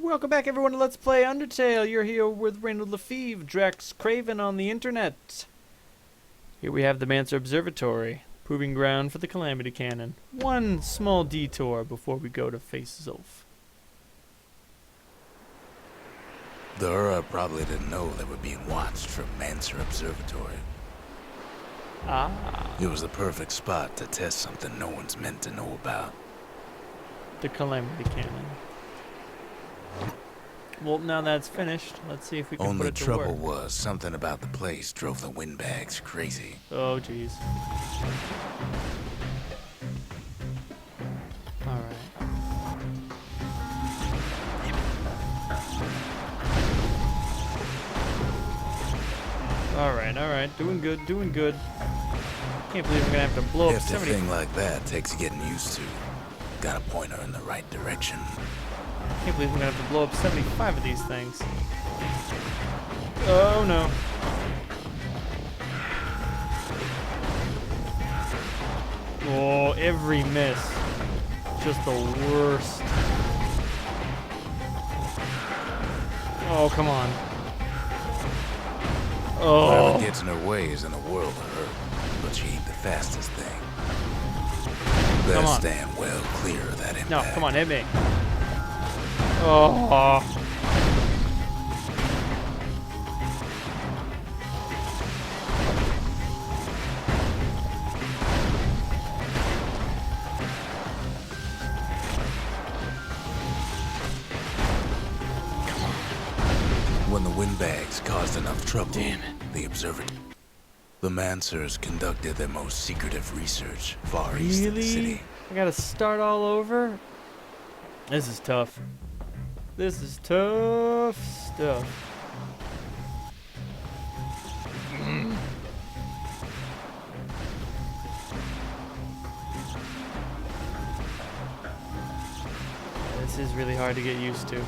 Welcome back, everyone, to Let's Play Undertale. You're here with Reynold Lefebvre, Drex Craven on the internet. Here we have the Mancer Observatory, proving ground for the Calamity Cannon. One small detour before we go to face Zulf. The Ura probably didn't know they were being watched from Mancer Observatory. Ah. It was the perfect spot to test something no one's meant to know about. The Calamity Cannon. Well, now that's finished, let's see if we can Only put it to trouble work. was something about the place drove the windbags crazy. Oh, jeez. Alright. Alright. Doing good, doing good. Can't believe I'm gonna have to blow up If a 70. thing like that takes getting used to, gotta point her in the right direction. Can't believe I'm gonna have to blow up 75 of these things. Oh no. Oh, every miss. Just the worst. Oh, come on. Oh. Whatever gets in her way is in a world of hurt, but she ain't the fastest thing. Better stand well clear of that impact. No, come on, hit me. Oh. When the windbags caused enough trouble, the Mancers conducted their most secretive research far east of the city. I gotta start all over? This is tough. This is tough stuff. This is really hard to get used to.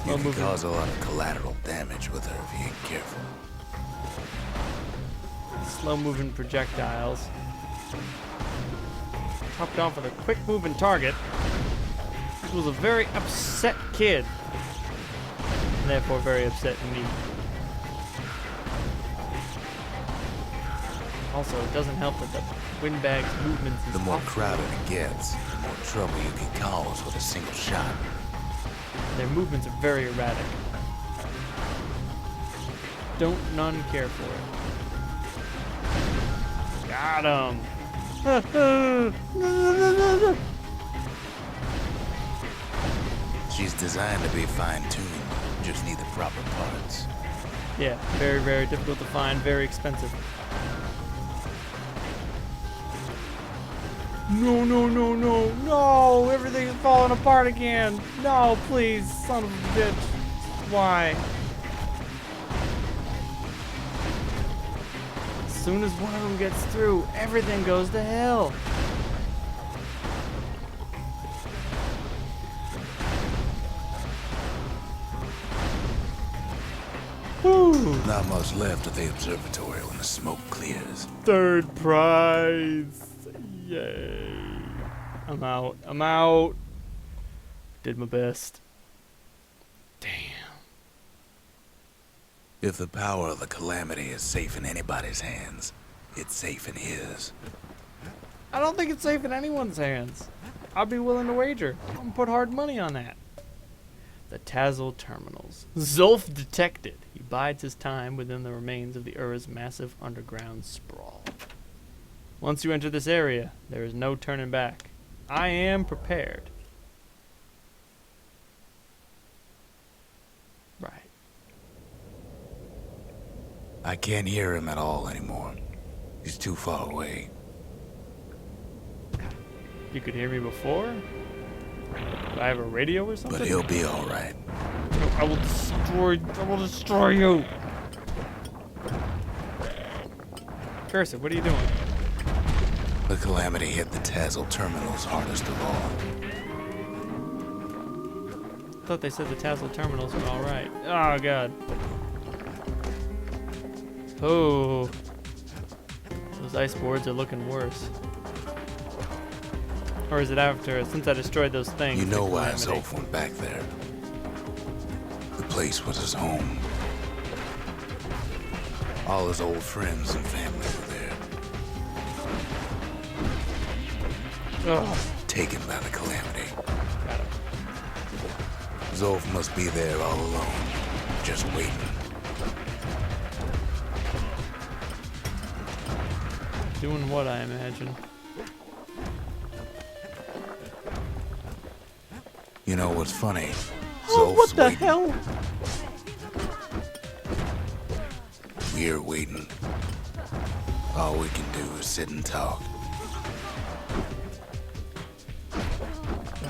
You can cause a lot of collateral damage with her if you ain't careful. Slow-moving projectiles. Topped off with a quick-moving target. This was a very upset kid. And therefore very upset me. Also, it doesn't help that the windbag's movements is The more off. crowded it gets, the more trouble you can cause with a single shot. Their movements are very erratic. Don't none care for it. Got him. She's designed to be fine-tuned, just need the proper parts. Yeah, very, very difficult to find, very expensive. No, everything is falling apart again. No, please, son of a bitch. Why? As soon as one of them gets through, everything goes to hell. Whew. Not much left of the observatory when the smoke clears. Third prize. Yay. I'm out. Did my best. Damn. If the power of the Calamity is safe in anybody's hands, it's safe in his. I don't think it's safe in anyone's hands. I'd be willing to wager. I'm gonna put hard money on that. The Tazzle Terminals. Zulf detected. He bides his time within the remains of the Ura's massive underground sprawl. Once you enter this area, there is no turning back. I am prepared. Right. I can't hear him at all anymore. He's too far away. You could hear me before? Do I have a radio or something? But he'll be all right. I will destroy you. Curse it, what are you doing? The Calamity hit the Tazzle Terminals hardest of all. I thought they said the Tazzle Terminals were alright. Oh, God. Oh. Those ice boards are looking worse. Or is it after, since I destroyed those things? You know the why calamity? Zolf went back there. The place was his home. All his old friends and family were there. Ugh. Taken by the calamity. Got him. Zolf must be there all alone, just waiting. Doing what, I imagine. You know what's funny? Oh, Zolf's what the waiting. hell? We're waiting. All we can do is sit and talk.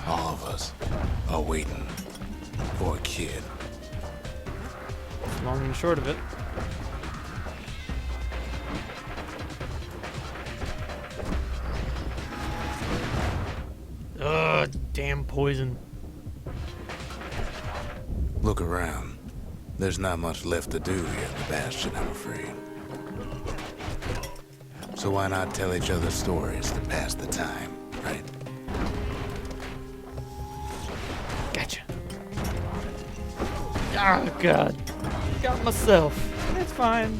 All of us are waiting for a kid. Long and short of it. Ugh, damn poison. Look around. There's not much left to do here at the Bastion, I'm afraid. So why not tell each other stories to pass the time, right? Gotcha. Oh, God. Got myself. It's fine.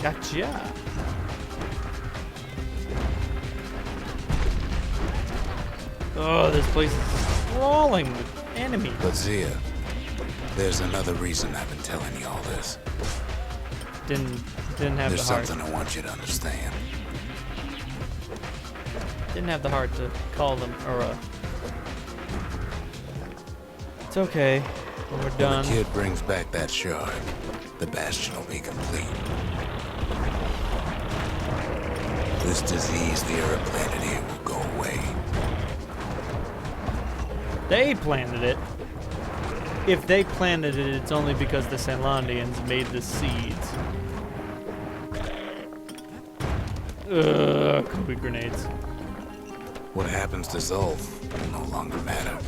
Gotcha. Oh, this place is crawling with enemies. But Zia, there's another reason I've been telling you all this. Didn't have There's the heart. something I want you to understand. Didn't have the heart to call them, or it's okay. When we're When done. the kid brings back that shard, the Bastion will be complete. This disease the Earth planted here will go away. They planted it. If they planted it, it's only because the Sanlandians made the seeds. Ugh, Kobe grenades. What happens to Zolf will no longer matter.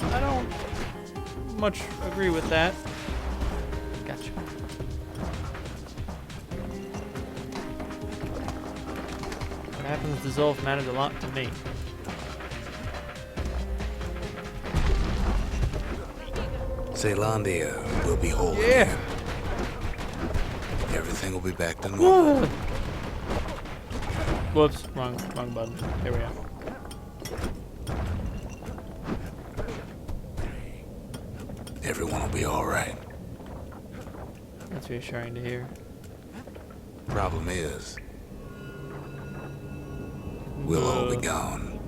I don't much agree with that. Gotcha. What happens to Zolf matters a lot to me. Caelondia will be whole Yeah. again. Everything will be back to normal. Whoops, wrong button. Here we go. Everyone will be all right. That's reassuring to hear. Problem is, we'll all be gone.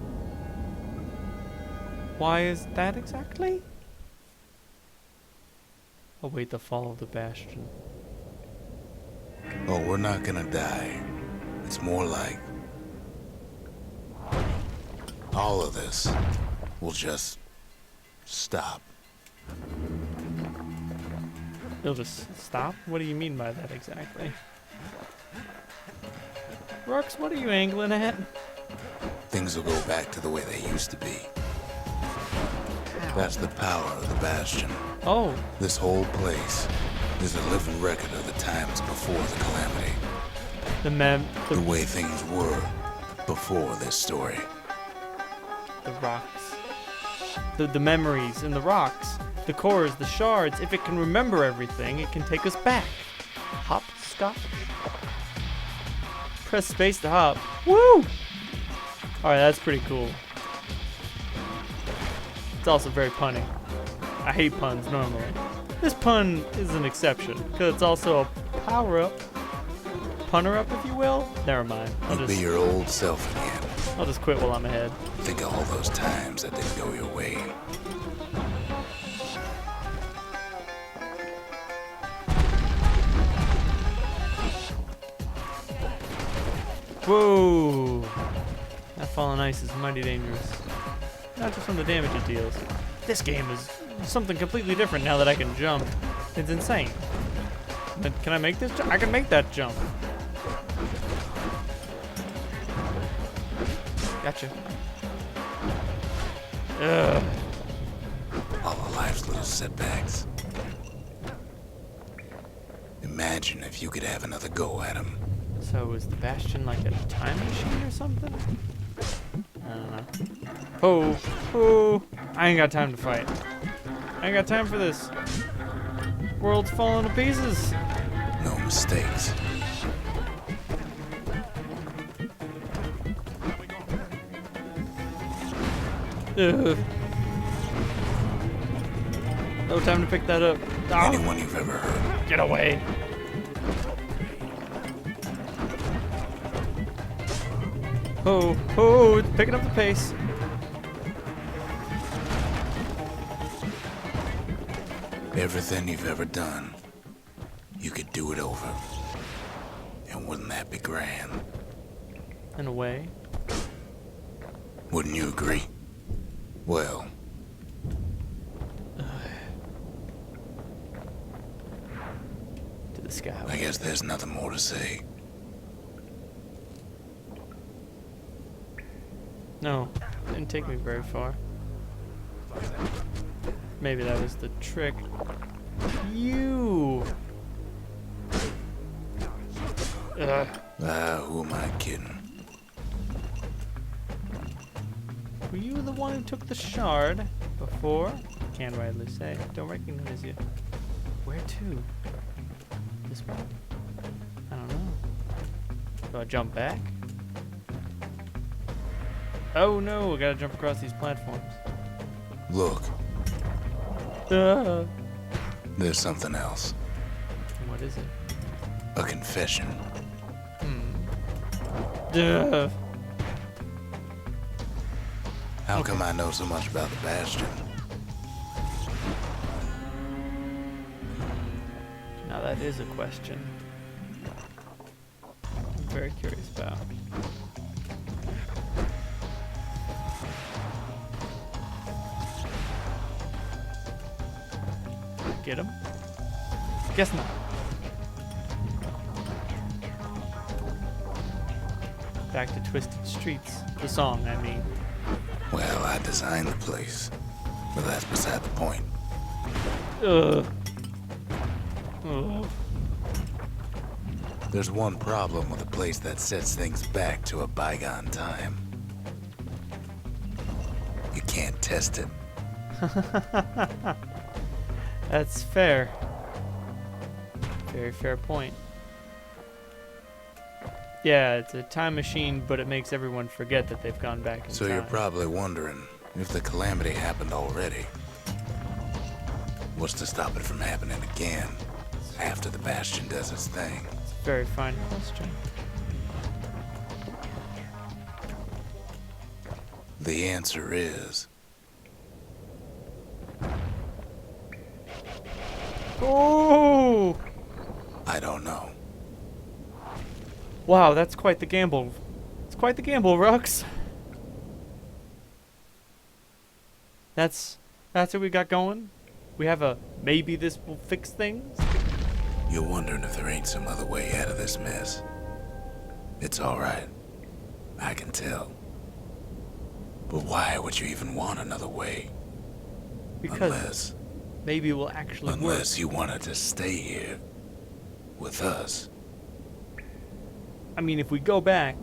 Why is that exactly? Await the fall of the Bastion. Oh, we're not gonna die. It's more like all of this will just stop. It'll just stop? What do you mean by that exactly? Rux, what are you angling at? Things will go back to the way they used to be. That's the power of the Bastion. Oh, This whole place is a living record of the times before the calamity. The the way things were before this story. rocks. The memories in the rocks. The cores, the shards. If it can remember everything, it can take us back. Hop, stop. Press space to hop. Woo! Alright, that's pretty cool. It's also very punny. I hate puns normally. This pun is an exception, because it's also a power-up. Punner-up, if you will? Never mind. You'll be your old self again. I'll just quit while I'm ahead. Think of all those times that didn't go your way. Whoa! That fallen ice is mighty dangerous. Not just from the damage it deals. This game is something completely different now that I can jump. It's insane. But can I make this jump? I can make that jump. Gotcha. Ugh. All of life's little setbacks. Imagine if you could have another go at them. So is the Bastion like a time machine? something? I don't know. Oh, oh! I ain't got time to fight. I ain't got time for this. World's falling to pieces. No mistakes. Ugh. No time to pick that up. Ah, Anyone you've ever heard. get away. Oh, oh, it's picking up the pace. Everything you've ever done, you could do it over. And wouldn't that be grand? In a way. Wouldn't you agree? Well, To the sky. I guess there's nothing more to say. No, didn't take me very far. Maybe that was the trick. You. Ugh. Who am I kidding? Were you the one who took the shard before? Can't rightly say. Don't recognize you. Where to? This way? I don't know. Do I jump back? Oh no, I gotta jump across these platforms. Look, Ah. there's something else. What is it? A confession. Duh. How come I know so much about the Bastion? Now that is a question. I'm very curious about. Get him? Guess not. Back to Twisted Streets. The song, I mean. Well, I designed the place, but that's beside the point. Ugh. Ugh. There's one problem with a place that sets things back to a bygone time. You can't test it. That's fair. Very fair point. Yeah, it's a time machine, but it makes everyone forget that they've gone back in So time. you're probably wondering if the calamity happened already. What's to stop it from happening again after the Bastion does its thing? It's a very fine question. The answer is Oh! I don't know. Wow, that's quite the gamble. It's quite the gamble, Rux. That's what we got going. We have a maybe this will fix things. You're wondering if there ain't some other way out of this mess. It's alright. I can tell. But why would you even want another way? Because maybe it will actually work. Unless you wanted to stay here with us. I mean, if we go back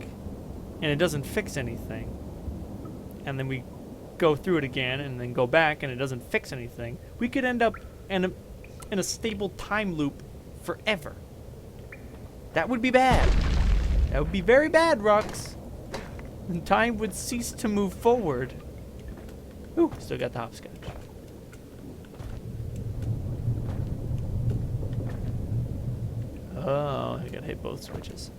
and it doesn't fix anything, and then we go through it again and then go back and it doesn't fix anything, we could end up in a stable time loop forever. That would be bad. That would be very bad, Rux. And time would cease to move forward. Ooh, still got the hopscotch. Oh, I gotta hit both switches.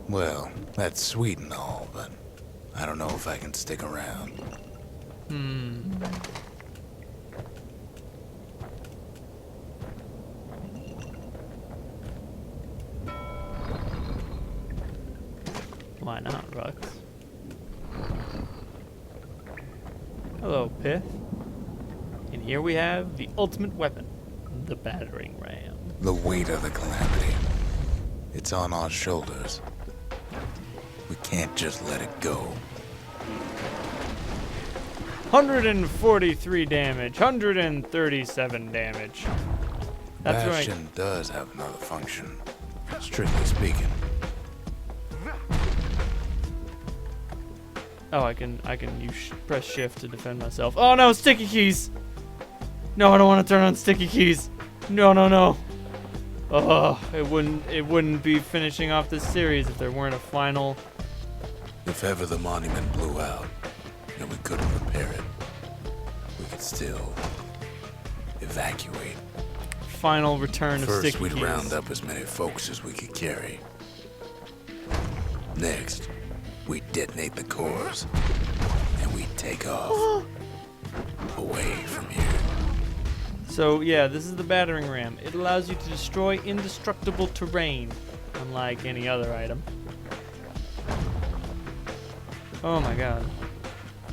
Well, that's sweet and all, but I don't know if I can stick around. Why not, Rux? Hello, Pith. And here we have the ultimate weapon, the battering ram. The weight of the calamity. It's on our shoulders. We can't just let it go. 143 damage. 137 damage. That's right. Bastion does have another function, strictly speaking. Oh, I can press shift to defend myself. Oh no, sticky keys. No, I don't want to turn on sticky keys. No, no, no. Oh, it wouldn't be finishing off this series if there weren't a final. If ever the monument blew out and we couldn't repair it, we could still evacuate. Final return of sticky First, we'd keys. round up as many folks as we could carry. Next, we'd detonate the cores, and we'd take off away from here. So yeah, this is the battering ram. It allows you to destroy indestructible terrain, unlike any other item. Oh my god.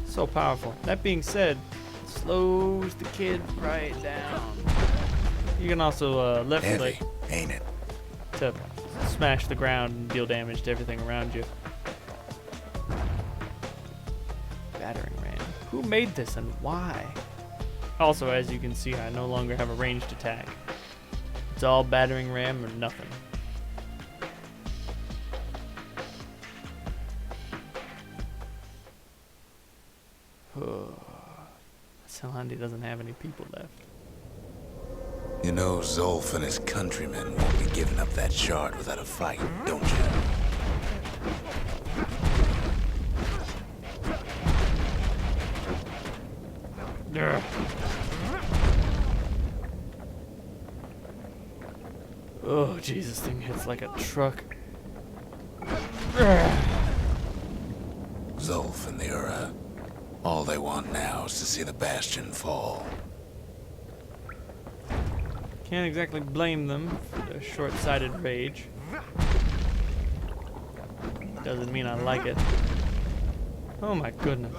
So powerful. That being said, it slows the kid right down. You can also left Heavy, click ain't it? to smash the ground and deal damage to everything around you. Battering ram. Who made this and why? Also, as you can see, I no longer have a ranged attack. It's all battering ram or nothing. Salandi doesn't have any people left. You know Zolf and his countrymen won't be giving up that shard without a fight, don't you? Ugh. Oh, Jesus, thing hits like a truck. Zolf and the Ura, all they want now is to see the Bastion fall. Can't exactly blame them for their short-sighted rage. Doesn't mean I like it. Oh my goodness.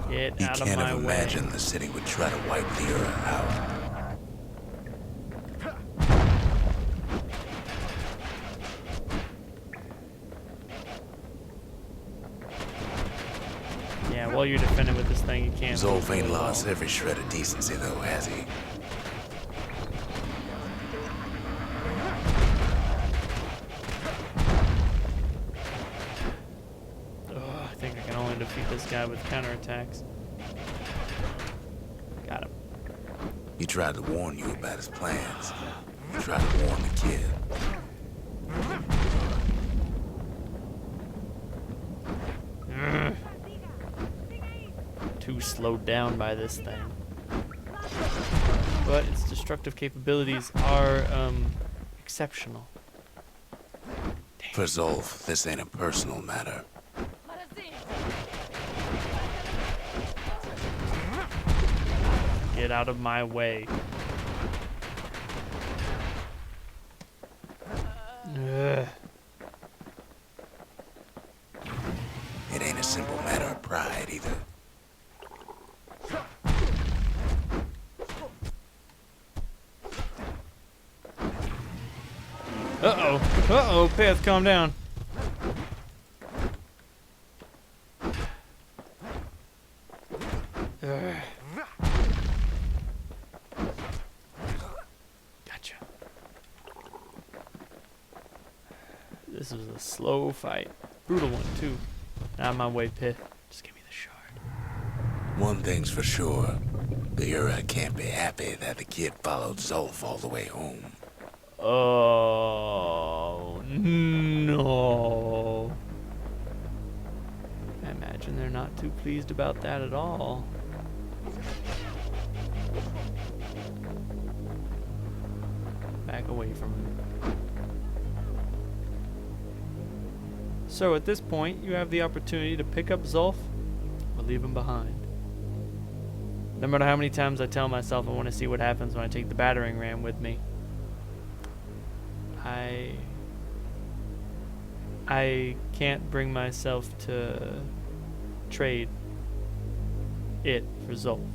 Get You out of can't my have way. imagined the city would try to wipe the Ura out. Yeah, while you're defending with this thing, you can't. Zolf ain't lost every shred of decency though, has he? I think I can only defeat this guy with counterattacks. Got him. He tried to warn you about his plans. He tried to warn the kid. Too slowed down by this thing. But its destructive capabilities are exceptional. For Zolf, this ain't a personal matter. Get out of my way. Ugh. It ain't a simple matter of pride either. Uh-oh. Uh-oh, Path, calm down. Ugh. Gotcha. This was a slow fight. Brutal one, too. Out of my way, Pith. Just give me the shard. One thing's for sure. The Ura can't be happy that the kid followed Zolf all the way home. Oh, no. I imagine they're not too pleased about that at all. Back away from him. So at this point, you have the opportunity to pick up Zolf or leave him behind. No matter how many times I tell myself I want to see what happens when I take the battering ram with me, I can't bring myself to trade it for Zolf.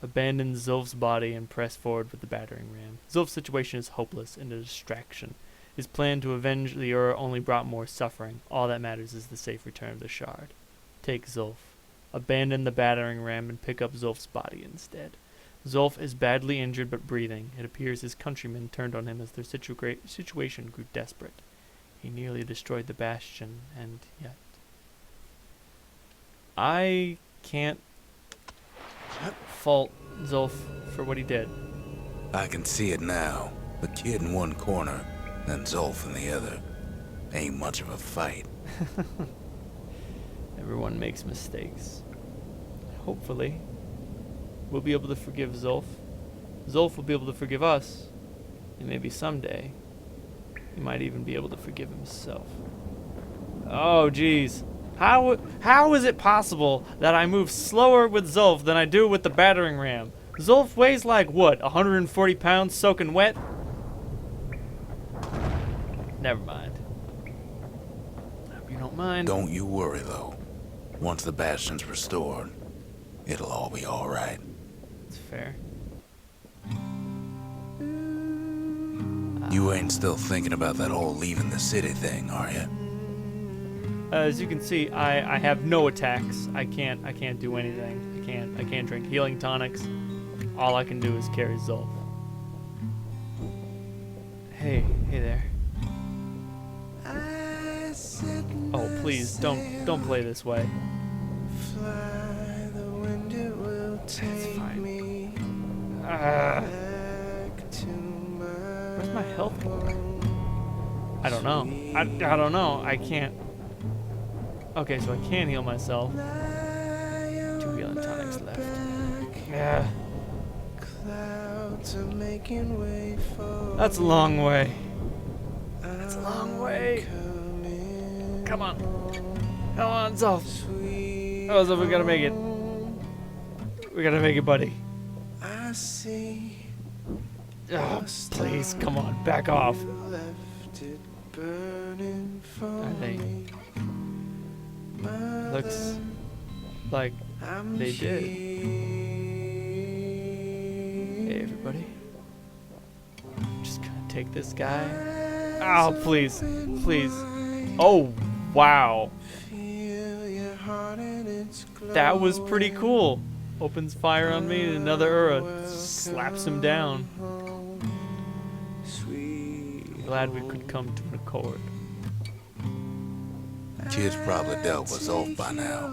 Abandon Zolf's body and press forward with the battering ram. Zolf's situation is hopeless and a distraction. His plan to avenge the Ura only brought more suffering. All that matters is the safe return of the shard. take Zulf. Abandon the battering ram and pick up Zulf's body instead. Zulf is badly injured but breathing. It appears his countrymen turned on him as their situation grew desperate. He nearly destroyed the Bastion, and yet... I can't fault Zulf for what he did. I can see it now. The kid in one corner, and Zulf in the other. Ain't much of a fight. Everyone makes mistakes. Hopefully, we'll be able to forgive Zulf. Zulf will be able to forgive us. And maybe someday, he might even be able to forgive himself. Oh, jeez. How is it possible that I move slower with Zulf than I do with the battering ram? Zulf weighs like, what, 140 pounds soaking wet? Never mind. Hope you don't mind. Don't you worry, though. Once the Bastion's restored, it'll all be alright. It's fair. You ain't still thinking about that whole leaving the city thing, are you? As you can see, I have no attacks. I can't do anything. I can't drink healing tonics. All I can do is carry Zulf. Hey there. Oh, please don't play this way. It's fine. Where's my health bar? I don't know. I don't know. I can't. Okay, so I can heal myself. 2 healing tonics left. Yeah. That's a long way. That's a long way. Come on. Come on, Zulf. Oh, Zulf, we gotta make it. We gotta make it, buddy. Oh, please, come on, back off. Are they? Looks like they did. Hey, everybody. Just gonna take this guy. Oh, please, please. Oh, wow. That was pretty cool. Opens fire on me, and another Ura slaps him down. Glad we could come to an accord. Kid's probably dealt with Zulf by now.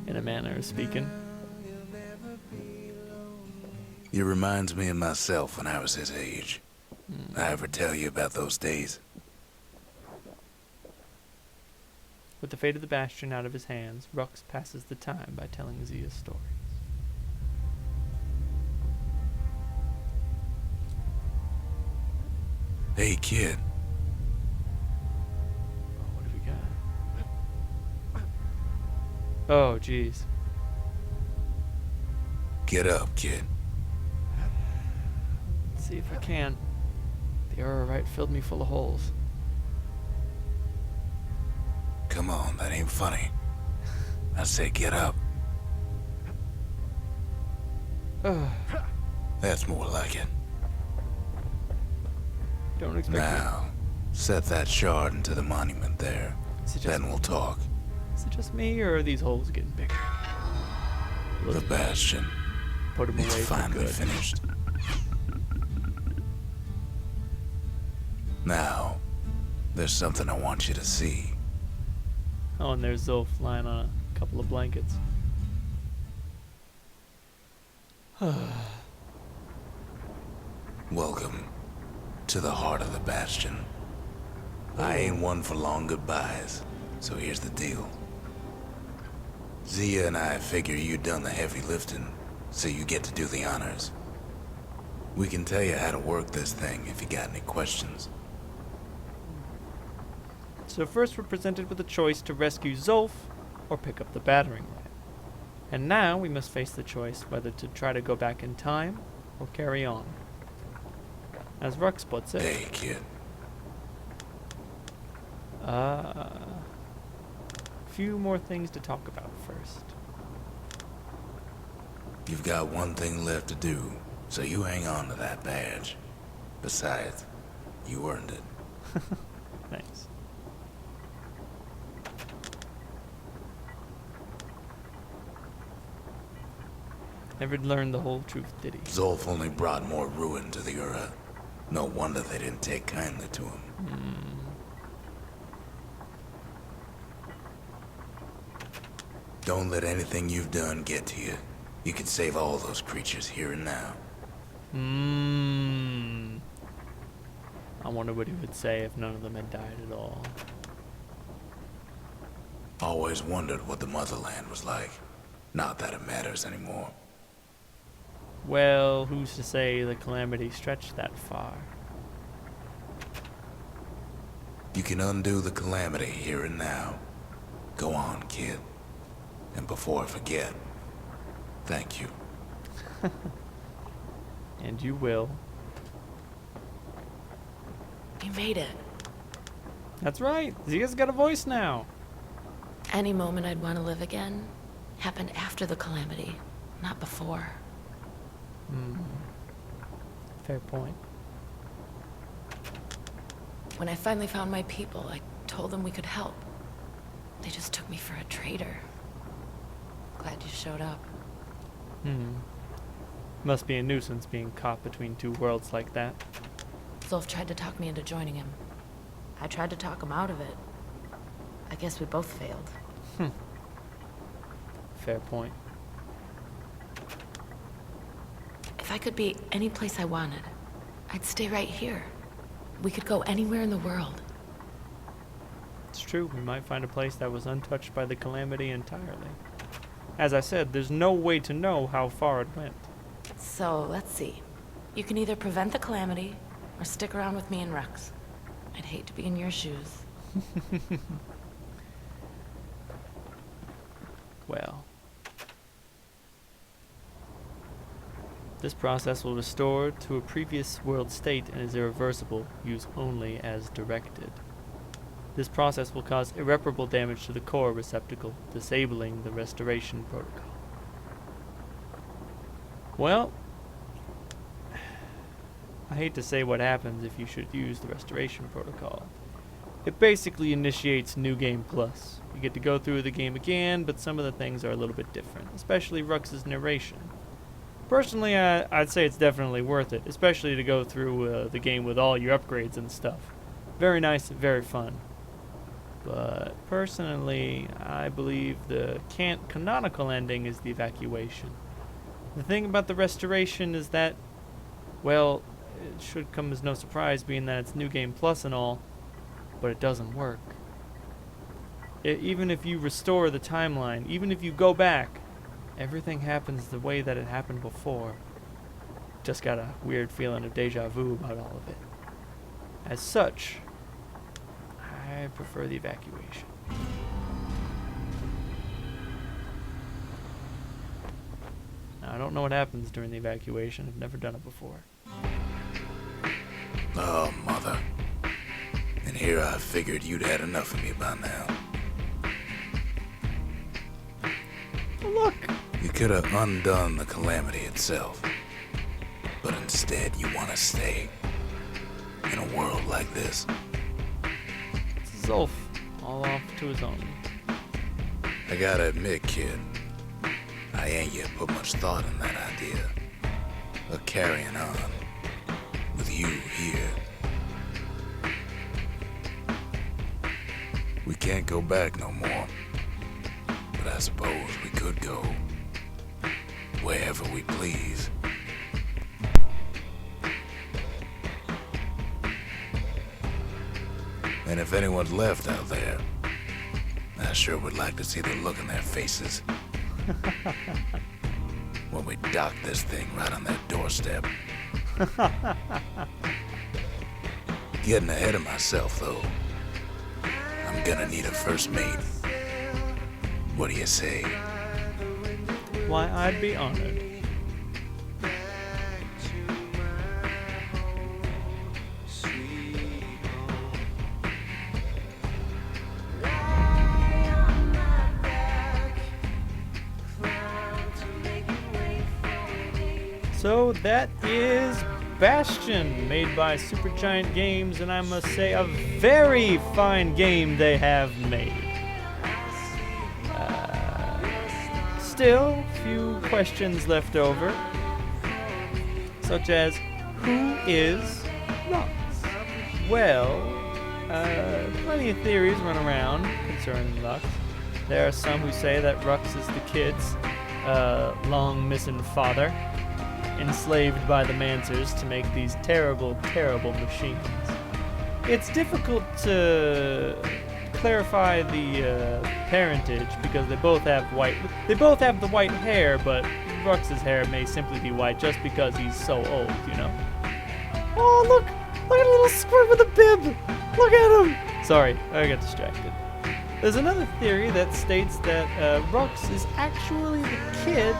In a manner of speaking. He reminds me of myself when I was his age. I ever tell you about those days? With the fate of the Bastion out of his hands, Rux passes the time by telling Zia stories. Hey, kid. What have we got? Oh, jeez. Get up, kid. Let's see if I can. The Aura right filled me full of holes. Come on, that ain't funny. I say get up. That's more like it. Don't expect Now, set that shard into the monument there. Then we'll talk. Is it just me, or are these holes getting bigger? The Bastion. Put them away It's for finally good. finished. Now, there's something I want you to see. Oh, and there's Zulf lying on a couple of blankets. Welcome to the heart of the Bastion. I ain't one for long goodbyes, so here's the deal. Zia and I figure you done the heavy lifting, so you get to do the honors. We can tell you how to work this thing if you got any questions. So first we're presented with a choice to rescue Zulf or pick up the battering ram. And now we must face the choice whether to try to go back in time or carry on. As Rux puts it, Hey, kid. few more things to talk about first. You've got one thing left to do, so you hang on to that badge. Besides, you earned it. Thanks. Never learned the whole truth, did he? Zolf only brought more ruin to the Ura. No wonder they didn't take kindly to him. Don't let anything you've done get to you. You can save all those creatures here and now. I wonder what he would say if none of them had died at all. Always wondered what the motherland was like. Not that it matters anymore. Well, who's to say the calamity stretched that far? You can undo the calamity here and now. Go on, kid. And before I forget, thank you. And you will. You made it. That's right. Zia's got a voice now. Any moment I'd want to live again happened after the calamity, not before. Fair point. When I finally found my people, I told them we could help. They just took me for a traitor. Glad you showed up. Must be a nuisance being caught between two worlds like that. Zolf tried to talk me into joining him. I tried to talk him out of it. I guess we both failed. Fair point. If I could be any place I wanted, I'd stay right here. We could go anywhere in the world. It's true, we might find a place that was untouched by the calamity entirely. As I said, there's no way to know how far it went. So, let's see. You can either prevent the calamity, or stick around with me and Rex. I'd hate to be in your shoes. Well. This process will restore to a previous world state and is irreversible. Use only as directed. This process will cause irreparable damage to the core receptacle, disabling the restoration protocol. Well, I hate to say what happens if you should use the restoration protocol. It basically initiates New Game Plus. You get to go through the game again, but some of the things are a little bit different, especially Rux's narration. Personally, I'd say it's definitely worth it, especially to go through the game with all your upgrades and stuff. Very nice and very fun. But personally, I believe the canonical ending is the evacuation. The thing about the restoration is that, well, it should come as no surprise being that it's New Game Plus and all, but it doesn't work. Even if you restore the timeline, even if you go back, everything happens the way that it happened before. Just got a weird feeling of deja vu about all of it. As such, I prefer the evacuation. Now, I don't know what happens during the evacuation. I've never done it before. Oh, mother. And here I figured you'd had enough of me by now. Look! You could have undone the calamity itself. But instead, you want to stay in a world like this. Zolf, all off to his own. I gotta admit, kid, I ain't yet put much thought in that idea of carrying on with you here. We can't go back no more, but I suppose we could go wherever we please. And if anyone's left out there, I sure would like to see the look in their faces when we dock this thing right on their doorstep. Getting ahead of myself, though. I'm gonna need a first mate. What do you say? Why, I'd be honored. So that is Bastion, made by Supergiant Games, and I must say a very fine game they have made. still few questions left over, such as, who is Rux? Well, plenty of theories run around concerning Rux. There are some who say that Rux is the kid's long missing father, enslaved by the Mancers to make these terrible, terrible machines. It's difficult to clarify the parentage because they both have the white hair, but Rux's hair may simply be white just because he's so old, you know. Oh, look at a little squirt with a bib. Look at him. Sorry, I got distracted. There's another theory that states that Rux is actually the kid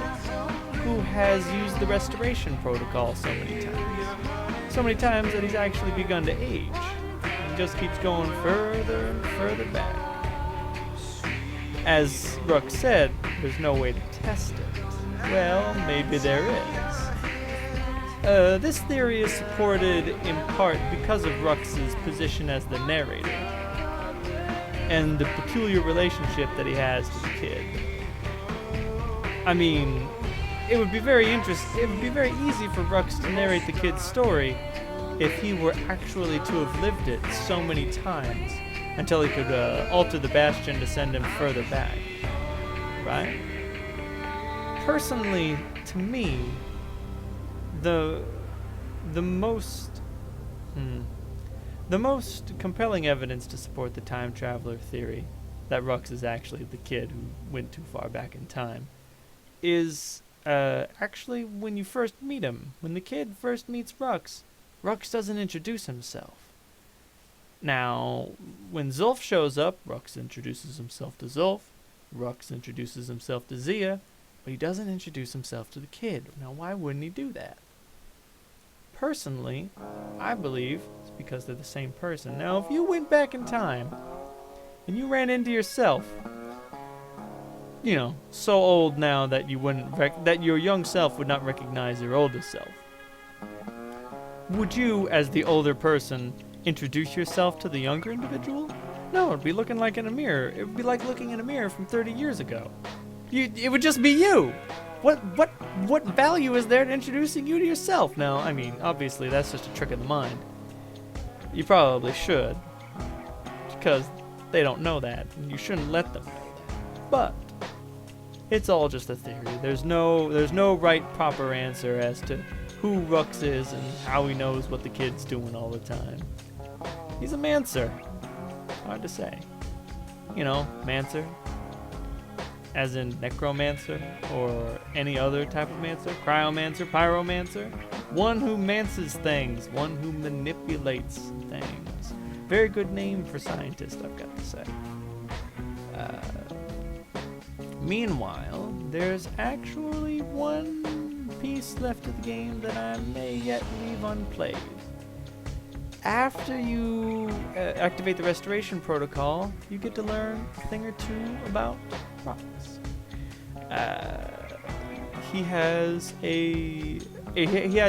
who has used the restoration protocol so many times that he's actually begun to age. He just keeps going further and further back. As Rux said, there's no way to test it. Well, maybe there is. This theory is supported in part because of Rux's position as the narrator and the peculiar relationship that he has to the kid. I mean, it would be very easy for Rux to narrate the kid's story if he were actually to have lived it so many times until he could alter the Bastion to send him further back, right? Personally, to me, the most compelling evidence to support the time traveler theory that Rux is actually the kid who went too far back in time is actually when you first meet him. When the kid first meets Rux, Rux doesn't introduce himself. Now, when Zulf shows up, Rux introduces himself to Zulf. Rux introduces himself to Zia, but he doesn't introduce himself to the kid. Now, why wouldn't he do that? Personally, I believe it's because they're the same person. Now, if you went back in time and you ran into yourself, you know, so old now that that your young self would not recognize your older self, would you, as the older person, introduce yourself to the younger individual? No, it'd be looking like in a mirror. It would be like looking in a mirror from 30 years ago. It would just be you. What value is there to introducing you to yourself? Now, I mean, obviously that's just a trick of the mind. You probably should, because they don't know that, and you shouldn't let them know that. But it's all just a theory. There's no right proper answer as to who Rux is and how he knows what the kid's doing all the time. He's a Mancer. Hard to say. You know, Mancer, as in necromancer or any other type of mancer, cryomancer, pyromancer, one who mances things, one who manipulates things. Very good name for scientist, I've got to say. Meanwhile, there's actually one piece left of the game that I may yet leave unplayed. After you activate the restoration protocol, you get to learn a thing or two about Rux. He has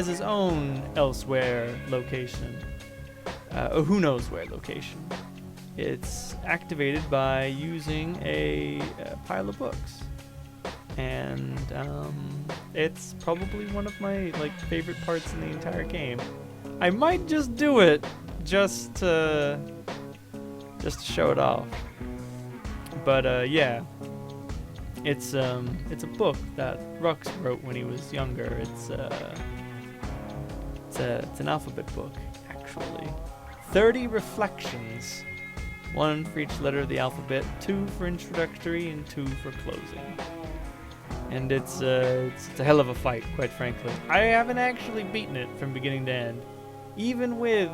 his own elsewhere location. Who knows where location. It's activated by using a pile of books, and it's probably one of my favorite parts in the entire game. I might just do it just to show it off. But yeah, it's a book that Rux wrote when he was younger. It's an alphabet book, actually. 30 reflections, 1 for each letter of the alphabet, 2 for introductory and 2 for closing. And it's a hell of a fight, quite frankly. I haven't actually beaten it from beginning to end. Even with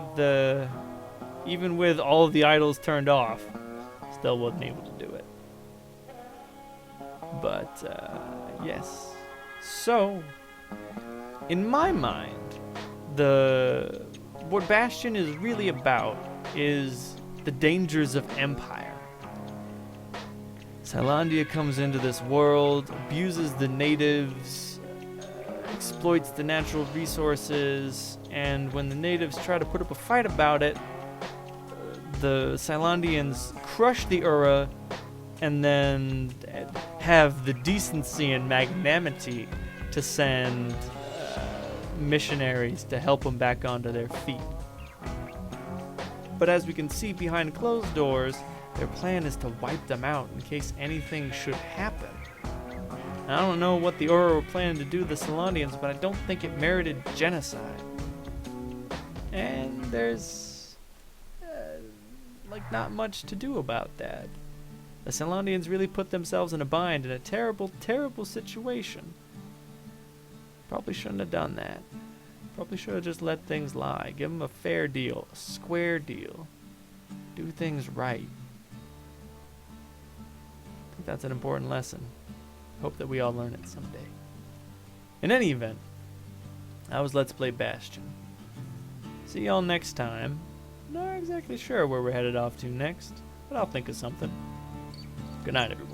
all of the idols turned off, still wasn't able to do it. But yes. So, in my mind, what Bastion is really about is the dangers of empire. Cylandia comes into this world, abuses the natives, exploits the natural resources, and when the natives try to put up a fight about it, the Cylandians crush the Ura and then have the decency and magnanimity to send missionaries to help them back onto their feet. But as we can see behind closed doors, their plan is to wipe them out in case anything should happen. I don't know what the Auror were planning to do to the Solondians, but I don't think it merited genocide. And there's, not much to do about that. The Solondians really put themselves in a bind in a terrible, terrible situation. Probably shouldn't have done that. Probably should have just let things lie. Give them a fair deal, a square deal. Do things right. I think that's an important lesson. Hope that we all learn it someday. In any event, that was Let's Play Bastion. See y'all next time. Not exactly sure where we're headed off to next, but I'll think of something. Good night, everyone.